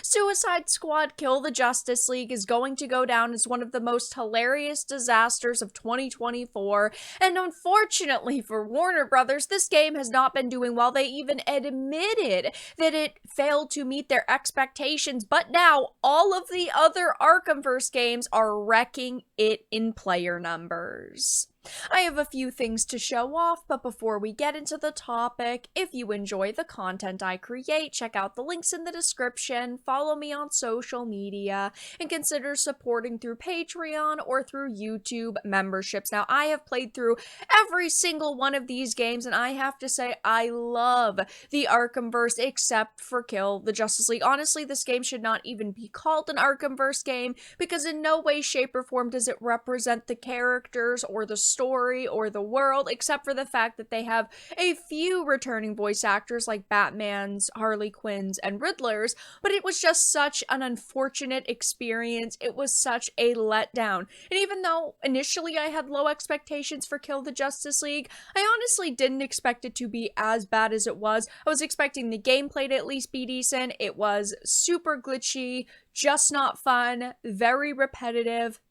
Suicide Squad Kill the Justice League is going to go down as one of the most hilarious disasters of 2024, and unfortunately for Warner Brothers, this game has not been doing well. They even admitted that it failed to meet their expectations, but now all of the other Arkhamverse games are wrecking it in player numbers. I have a few things to show off, but before we get into the topic, if you enjoy the content I create, check out the links in the description, follow me on social media, and consider supporting through Patreon or through YouTube memberships. Now, I have played through every single one of these games, and I have to say I love the Arkhamverse except for Kill the Justice League. Honestly, this game should not even be called an Arkhamverse game because in no way, shape, or form does it represent the characters or the story or the world, except for the fact that they have a few returning voice actors like Batman's, Harley Quinn's, and Riddler's, but it was just such an unfortunate experience. It was such a letdown. And even though initially I had low expectations for Kill the Justice League, I honestly didn't expect it to be as bad as it was. I was expecting the gameplay to at least be decent. It was super glitchy, just not fun, very repetitive.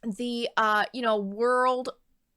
The world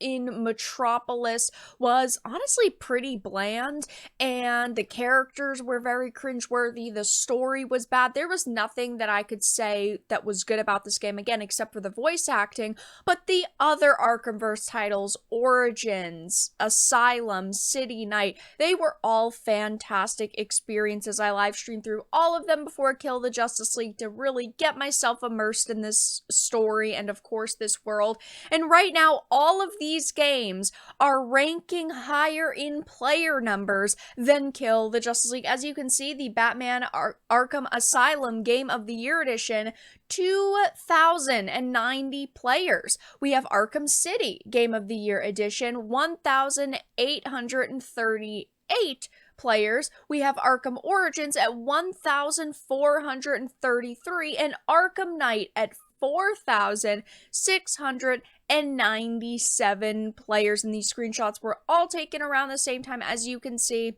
in Metropolis was honestly pretty bland, and the characters were very cringeworthy. The story was bad. There was nothing that I could say that was good about this game, again, except for the voice acting. But the other Arkhamverse titles, Origins, Asylum, City Night, they were all fantastic experiences. I live streamed through all of them before Kill the Justice League to really get myself immersed in this story and, of course, this world. And right now, all of these games are ranking higher in player numbers than Kill the Justice League. As you can see, the Batman Arkham Asylum Game of the Year Edition, 2,090 players. We have Arkham City Game of the Year Edition, 1,838 players. We have Arkham Origins at 1,433 and Arkham Knight at 4,697 players, and these screenshots were all taken around the same time, as you can see,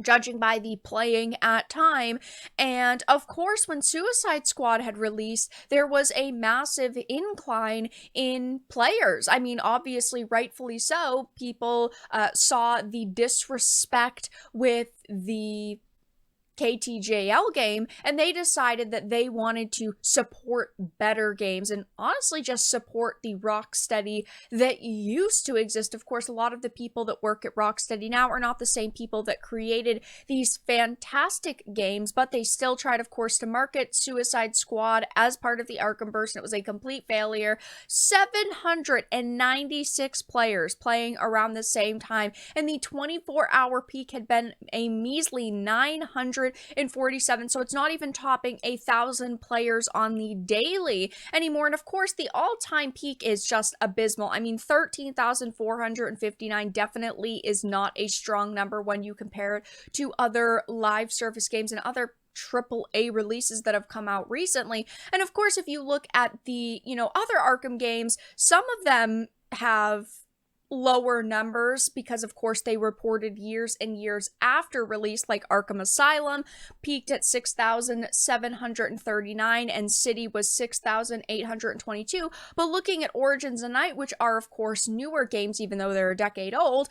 judging by the playing at time. And of course, when Suicide Squad had released, there was a massive incline in players. I mean, obviously, rightfully so. People saw the disrespect with the KTJL game, and they decided that they wanted to support better games and honestly just support the Rocksteady that used to exist. Of course, a lot of the people that work at Rocksteady now are not the same people that created these fantastic games, but they still tried, of course, to market Suicide Squad as part of the Arkhamverse, and it was a complete failure. 796 players playing around the same time, and the 24-hour peak had been a measly 947, so it's not even topping 1,000 players on the daily anymore. And of course, the all-time peak is just abysmal. I mean, 13,459 definitely is not a strong number when you compare it to other live service games and other AAA releases that have come out recently. And of course, if you look at the, other Arkham games, some of them have lower numbers because of course they reported years and years after release, like Arkham Asylum peaked at 6,739 and City was 6,822. But looking at Origins and Night, which are of course newer games even though they're a decade old,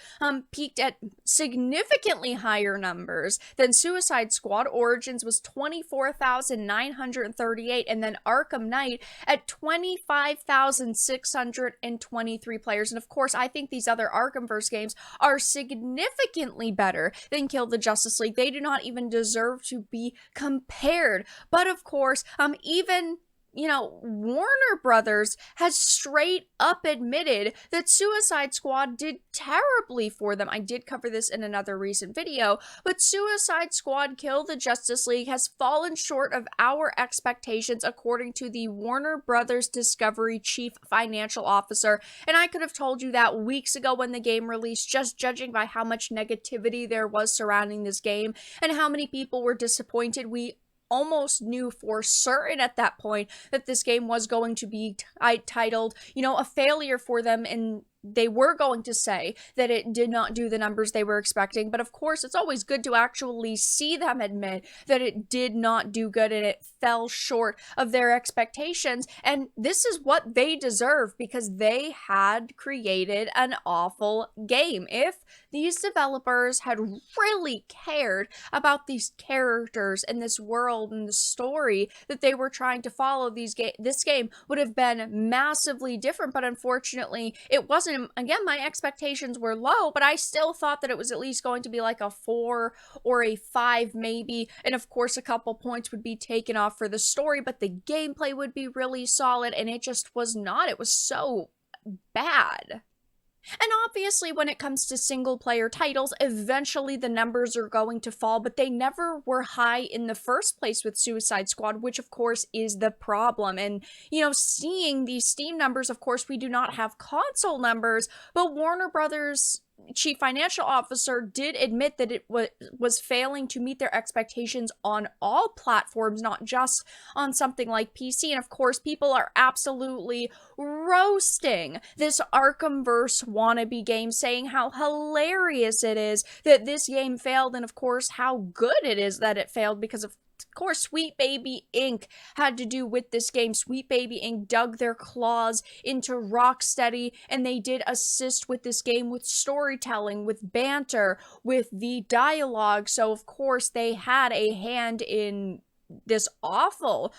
peaked at significantly higher numbers than Suicide Squad. Origins was 24,938 and then Arkham Knight at 25,623 players. And of course, I think these other Arkhamverse games are significantly better than Kill the Justice League. They do not even deserve to be compared. But of course, even Warner Brothers has straight up admitted that Suicide Squad did terribly for them. I did cover this in another recent video, but Suicide Squad Kill the Justice League has fallen short of our expectations, according to the Warner Brothers Discovery Chief Financial Officer. And I could have told you that weeks ago when the game released, just judging by how much negativity there was surrounding this game and how many people were disappointed. We almost knew for certain at that point that this game was going to be titled, a failure for them, and they were going to say that it did not do the numbers they were expecting, but of course it's always good to actually see them admit that it did not do good and it fell short of their expectations, and this is what they deserve because they had created an awful game. If these developers had really cared about these characters and this world and the story that they were trying to follow, this game would have been massively different, but unfortunately it wasn't. Again, my expectations were low, but I still thought that it was at least going to be like a 4 or a 5 maybe, and of course a couple points would be taken off for the story, but the gameplay would be really solid, and it just was not. It was so bad. And obviously, when it comes to single player titles, eventually the numbers are going to fall, but they never were high in the first place with Suicide Squad, which of course is the problem. And, seeing these Steam numbers, of course, we do not have console numbers, but Warner Brothers chief financial officer did admit that it was failing to meet their expectations on all platforms, not just on something like PC. And of course, people are absolutely roasting this Arkhamverse wannabe game, saying how hilarious it is that this game failed, and of course how good it is that it failed, because of course, Sweet Baby Inc. had to do with this game. Sweet Baby Inc. dug their claws into Rocksteady, and they did assist with this game with storytelling, with banter, with the dialogue. So, of course, they had a hand in this awful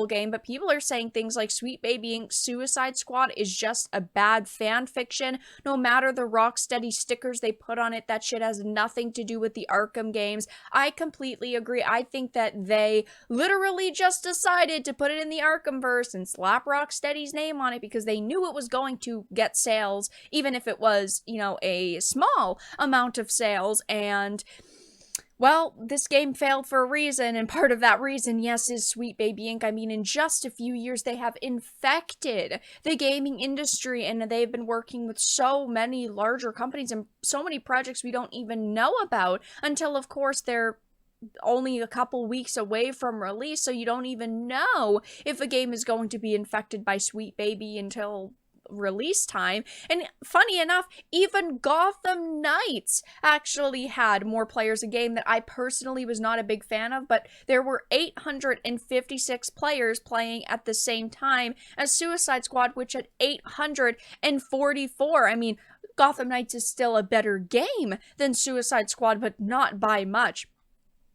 game, but people are saying things like Sweet Baby Inc. Suicide Squad is just a bad fan fiction. No matter the Rocksteady stickers they put on it, that shit has nothing to do with the Arkham games. I completely agree. I think that they literally just decided to put it in the Arkhamverse and slap Rocksteady's name on it because they knew it was going to get sales, even if it was, a small amount of sales. And well, this game failed for a reason, and part of that reason, yes, is Sweet Baby Inc. I mean, in just a few years, they have infected the gaming industry, and they've been working with so many larger companies and so many projects we don't even know about until, of course, they're only a couple weeks away from release, so you don't even know if a game is going to be infected by Sweet Baby until release time. And funny enough, even Gotham Knights actually had more players, a game that I personally was not a big fan of, but there were 856 players playing at the same time as Suicide Squad, which had 844. I mean, Gotham Knights is still a better game than Suicide Squad, but not by much.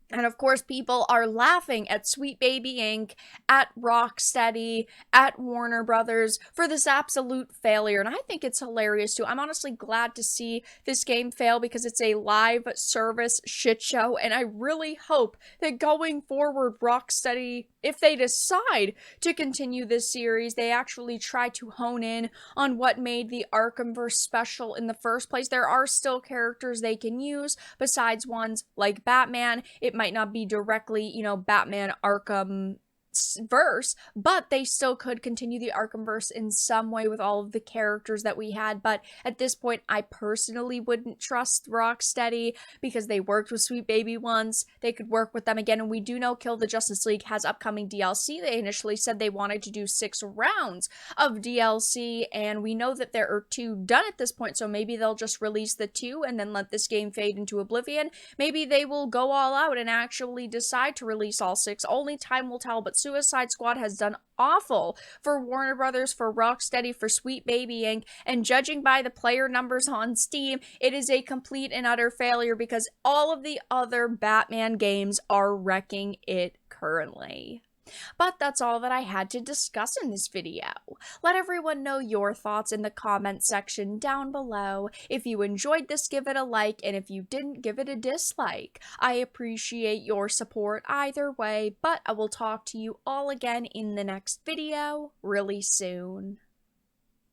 And of course, people are laughing at Sweet Baby Inc., at Rocksteady, at Warner Brothers for this absolute failure. And I think it's hilarious too. I'm honestly glad to see this game fail because it's a live service shit show. And I really hope that going forward, Rocksteady, if they decide to continue this series, they actually try to hone in on what made the Arkhamverse special in the first place. There are still characters they can use besides ones like Batman. It might not be directly, Batman Arkhamverse, but they still could continue the Arkhamverse in some way with all of the characters that we had. But at this point, I personally wouldn't trust Rocksteady because they worked with Sweet Baby once. They could work with them again, and we do know Kill the Justice League has upcoming DLC. They initially said they wanted to do 6 rounds of DLC, and we know that there are 2 done at this point, so maybe they'll just release the 2 and then let this game fade into oblivion. Maybe they will go all out and actually decide to release all 6. Only time will tell, but Suicide Squad has done awful for Warner Brothers, for Rocksteady, for Sweet Baby Inc., and judging by the player numbers on Steam, it is a complete and utter failure because all of the other Batman games are wrecking it currently. But that's all that I had to discuss in this video. Let everyone know your thoughts in the comment section down below. If you enjoyed this, give it a like, and if you didn't, give it a dislike. I appreciate your support either way, but I will talk to you all again in the next video really soon.